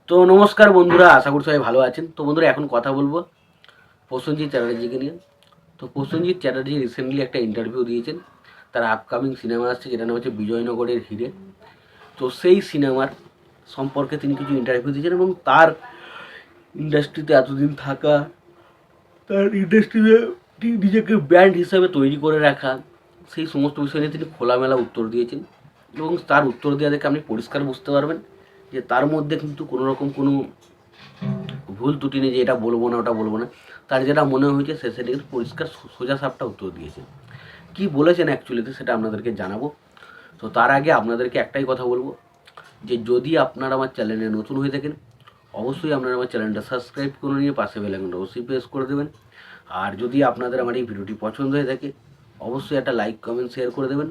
তো নমস্কার বন্ধুরা, আশা করি সবাই ভালো আছেন। তো বন্ধুরা, এখন কথা বলবো প্রসেনজিৎ চ্যাটার্জিকে নিয়ে। তো প্রসেনজিৎ চ্যাটার্জি রিসেন্টলি একটা ইন্টারভিউ দিয়েছেন। তার আপকামিং সিনেমা আসছে, যেটা নাম হচ্ছে বিজয়নগরের হিরে। তো সেই সিনেমার সম্পর্কে তিনি কিছু ইন্টারভিউ দিয়েছেন এবং তার ইন্ডাস্ট্রিতে এতদিন থাকা, তার ইন্ডাস্ট্রিতে নিজেকে ব্র্যান্ড হিসাবে তৈরি করে রাখা, সেই সমস্ত বিষয় নিয়ে তিনি খোলামেলা উত্তর দিয়েছেন। এবং তার উত্তর দেওয়া দেখে আপনি পরিষ্কার বুঝতে পারবেন যে তার মধ্যে কিন্তু কোনো রকম কোনো ভুল ত্রুটি নেই যে এটা বলবো না ওটা বলবো না। তার যেটা মনে হয়েছে সে সেটাকে পরিষ্কার সোজা সাপটা উত্তর দিয়েছে। কি বলেছেন অ্যাকচুয়ালিতে সেটা আপনাদেরকে জানাবো। তো তার আগে আপনাদেরকে একটাই কথা বলবো, যে যদি আপনারা আমার চ্যানেলে নতুন হয়ে থাকেন, অবশ্যই আপনারা আমার চ্যানেলটা সাবস্ক্রাইব করে নিয়ে পাশে বেল আইকনটা অবশ্যই প্রেস করে দেবেন। আর যদি আপনাদের আমার এই ভিডিওটি পছন্দ হয়ে থাকে, অবশ্যই একটা লাইক কমেন্ট শেয়ার করে দেবেন।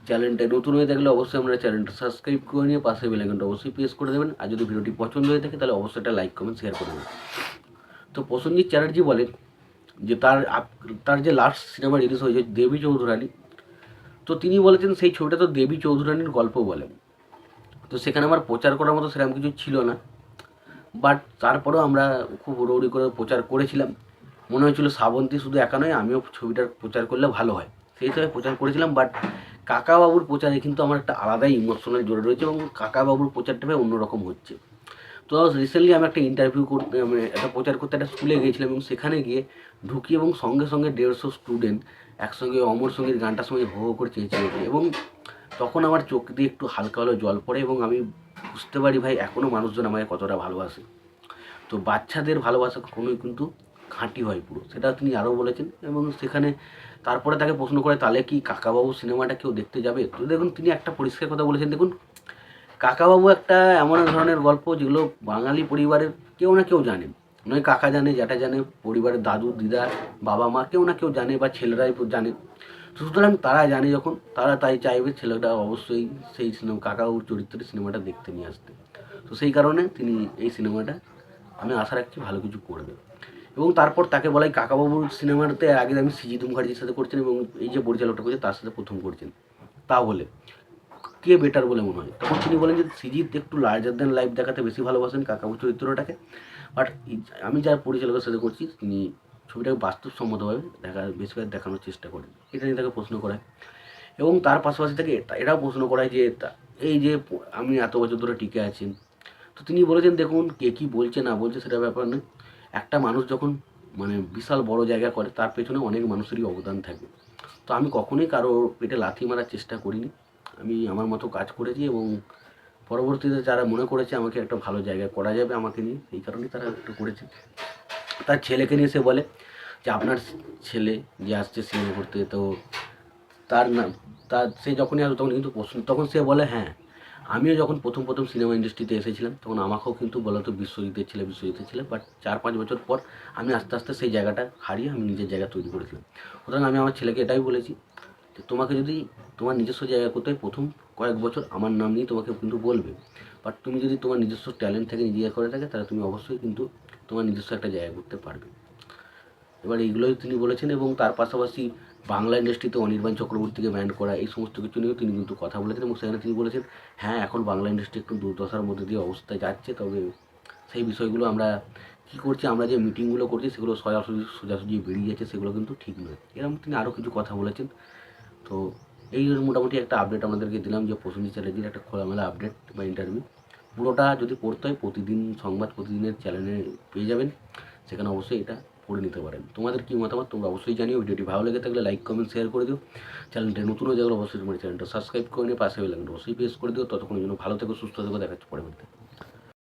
চ্যানেলটা নতুন হয়ে থাকলে অবশ্যই আপনারা চ্যানেলটা সাবস্ক্রাইব করে নিয়ে পাশে বেল আইকনটা অবশ্যই প্রেস করে দেবেন। আর যদি ভিডিওটি পছন্দ হয়ে থাকে তাহলে অবশ্যই একটা লাইক কমেন্ট শেয়ার করে দেবেন। তো প্রসেনজিৎ চ্যাটার্জি বলেন যে তার যে লাস্ট সিনেমা রিলিজ হয়েছে দেবী চৌধুরানী, তো তিনি বলেছেন সেই ছবিটা তো দেবী চৌধুরানীর গল্প বলেন। তো সেখানে আমার প্রচার করার মতো সেরকম কিছু ছিল না, বাট তারপরেও আমরা খুব হুড়োহুড়ি করে প্রচার করেছিলাম। মনে হয়েছিল শ্রাবন্তী শুধু একা নয়, আমিও ছবিটার প্রচার করলে ভালো হয়, সেই হিসাবে প্রচার করেছিলাম। বাট কাকাবাবুর প্রচারে কিন্তু আমার একটা আলাদাই ইমোশনাল জড়ে রয়েছে এবং কাকাবাবুর প্রচারটা অন্যরকম হচ্ছে। তো রিসেন্টলি আমি একটা ইন্টারভিউ করতে, আমি একটা প্রচার করতে একটা স্কুলে গিয়েছিলাম এবং সেখানে গিয়ে ঢুকি এবং সঙ্গে সঙ্গে 150 স্টুডেন্ট একসঙ্গে অমর সঙ্গীত গানটার সময় হো হো করে চেঁচিয়ে ওঠে এবং তখন আমার চোখ দিয়ে একটু হালকা হলো জল পড়ে এবং আমি বুঝতে পারি ভাই এখনও মানুষজন আমাকে কতটা ভালোবাসে। তো বাচ্চাদের ভালোবাসা কখনোই কিন্তু খাঁটি হয় পুরো, সেটা তিনি আরও বলেছেন। এবং সেখানে তারপরে তাকে প্রশ্ন করে তাহলে কি কাকাবাবু সিনেমাটা কেউ দেখতে যাবে। তো দেখুন, তিনি একটা পরিষ্কার কথা বলেছেন। দেখুন, কাকাবাবু একটা এমন এক ধরনের গল্প যেগুলো বাঙালি পরিবারের কেউ না কেউ জানে, নয় কাকা জানে, জ্যাঠা জানে, পরিবারের দাদু দিদা বাবা মা কেউ না কেউ জানে, বা ছেলেরাই জানে। সুতরাং তারা জানে যখন, তারা তাই চাইবে ছেলেটা অবশ্যই সেই সিনেমা কাকাবাবুর চরিত্রে সিনেমাটা দেখতে নিয়ে আসতে। তো সেই কারণে তিনি এই সিনেমাটা, আমি আশা রাখছি ভালো কিছু করবে। এবং তারপর তাকে বলাই কাকাবাবুর সিনেমাতে আগে আমি সৃজিত মুখার্জির সাথে করছেন এবং এই যে পরিচালকটা করছে তার সাথে প্রথম করছেন, তা বলে কে বেটার বলে মনে হয়। তখন তিনি বলেন যে সৃজিত একটু লার্জার দ্যান লাইফ দেখাতে বেশি ভালোবাসেন কাকাবু চরিত্রটাকে, বাট আমি যার পরিচালকের সাথে করছি তিনি ছবিটাকে বাস্তবসম্মতভাবে বেশিরভাগ দেখানোর চেষ্টা করেন। এটা নিয়ে তাকে প্রশ্ন করায় এবং তার পাশাপাশি তাকে এটাও প্রশ্ন করায় যে এই যে আমি এত বছর ধরে টিকে আছি। তো তিনি বলেছেন দেখুন, কে কী বলছে না বলছে সেটা ব্যাপার নয়, একটা মানুষ যখন মানে বিশাল বড় জায়গা করে তার পেছনে অনেক মানুষেরই অবদান থাকে। তো আমি কখনোই কারো পেটে লাথি মারার চেষ্টা করিনি, আমি আমার মতো কাজ করেছি এবং পরবর্তীতে যারা মনে করেছে আমাকে একটা ভালো জায়গায় করা যাবে আমাকে নিয়ে, সেই কারণেই তারা একটু করেছে। তার ছেলেকে নিয়ে সে বলে যে আপনার ছেলে যে আসছে সিনেমা করতে, তো তার নাম, তার সে যখনই আসবে তখন কিন্তু প্রশ্ন, তখন সে বলে হ্যাঁ আমিও যখন প্রথম সিনেমা ইন্ডাস্ট্রিতে এসেছিলাম তখন আমাকেও কিন্তু বলতো বিশ্বজিতের ছেলে, বাট 4-5 বছর পর আমি আস্তে আস্তে সেই জায়গাটা হারিয়ে আমি নিজের জায়গা তৈরি করেছিলাম। সুতরাং আমি আমার ছেলেকে এটাই বলেছি যে তোমাকে যদি তোমার নিজস্ব জায়গা করতে হয় প্রথম কয়েক বছর আমার নাম নিয়ে তোমাকে কিন্তু বলবে, বাট তুমি যদি তোমার নিজস্ব ট্যালেন্ট থেকে নিজে করে থাকে তাহলে তুমি অবশ্যই কিন্তু তোমার নিজস্ব একটা জায়গা করতে পারবে। এবার এইগুলোই তিনি বলেছেন এবং তার পাশাপাশি বাংলা ইন্ডাস্ট্রিতে অনির্বাণ চক্রবর্তীকে ব্যান্ড করা, এই সমস্ত কিছু নিয়েও তিনি কিন্তু কথা বলেছেন এবং সেখানে তিনি বলেছেন হ্যাঁ এখন বাংলা ইন্ডাস্ট্রি একটু দুর্দশার মধ্যে দিয়ে অবস্থায় যাচ্ছে, তবে সেই বিষয়গুলো আমরা কী করছি, আমরা যে মিটিংগুলো করছি সেগুলো সোজাসুজি বেরিয়ে যাচ্ছে, সেগুলো কিন্তু ঠিক নয়। এরকম তিনি আরও কিছু কথা বলেছেন। তো এই মোটামুটি একটা আপডেট আপনাদেরকে দিলাম যে প্রসেনজিৎ চ্যাটার্জির একটা খোলামেলা আপডেট বা ইন্টারভিউ। পুরোটা যদি পড়তে হয় প্রতিদিন সংবাদ প্রতিদিনের চ্যানেলে পেয়ে যাবেন, সেখানে অবশ্যই এটা পড়ে নিতে পারেন। তোমাদের কী মতামত তোমরা অবশ্যই জানিও। ভিডিওটি ভালো লেগে থাকলে লাইক কমেন্ট শেয়ার করে দিও। চ্যানেলটা নতুন হয়ে যাবে অবশ্যই তোমার চ্যানেলটা সাবস্ক্রাইব করে নিয়ে পাশে বেল আইকনটা অবশ্যই প্রেস করে দিও। ততক্ষণের জন্য ভালো থেকো, সুস্থ থেকো, দেখা হচ্ছে পরবর্তীতে।